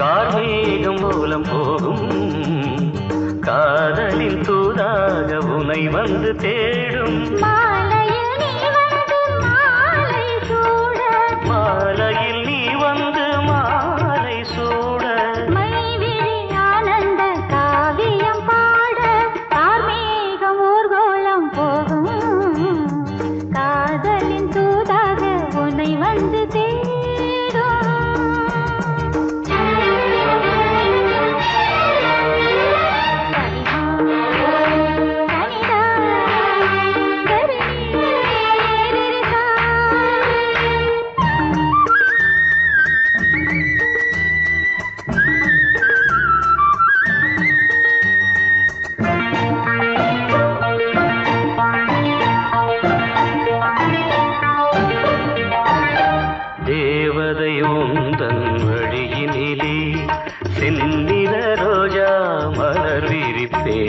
கார்மேகம் மூலம் போகும் காதலின் தூதாக உனை வந்து தேடும் மாலையில் நீ வந்து மாலை சூட மாலையில் நீ வந்து மாலை சூட மைவிழி ஆனந்த காவியம் பாட கார்மேகம் ஊர்கோலம் போகும் காதலின் தூதாக உன்னை வந்து தேடும் தேவதை உந்தன் வழியினிலே செந்நிற ரோஜா மலர் விரிப்பே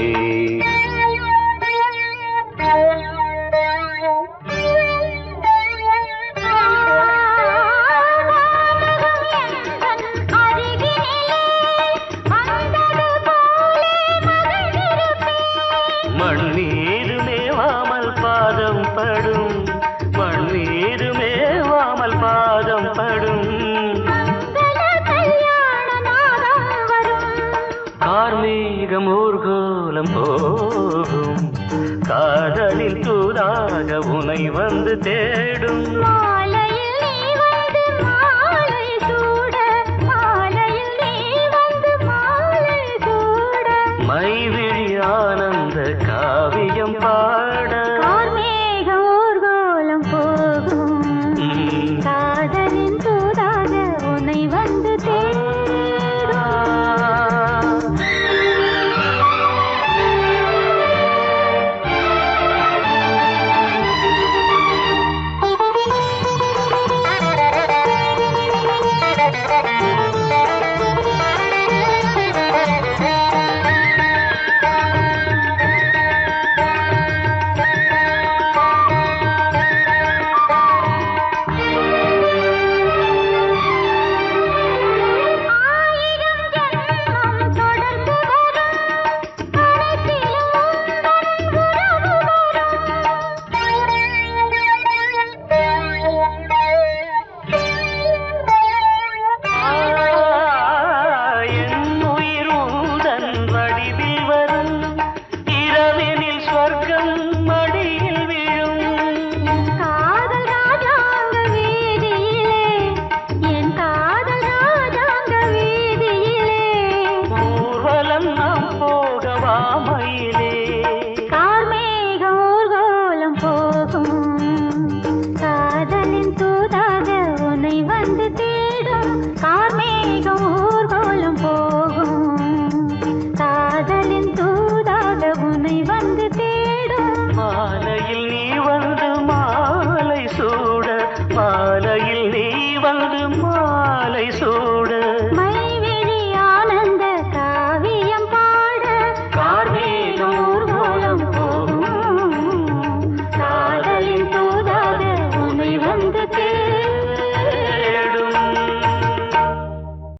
மண்ணீரு மேவாமல் பாதம் படும் மண்ணீரு மேவாமல் பாதம் படும் கார்மேகம் ஊர்கோலம் போகும் காதலில் தூதாக உனை வந்து தேடும் மாலையில் நீ வந்து மாலை சூட மாலையில் நீ வந்து மாலை சூட மைவிழி ஆனந்த காவியம் பாட கார்மேகம் ஊர்கோலம் போகும் காதலின் தூதாக உன்னை வந்து தேடும் கார்மேகம் ஊர்கோலம் போகும் காதலின் தூதாக உன்னை வந்து தேடும் கார்மேகம்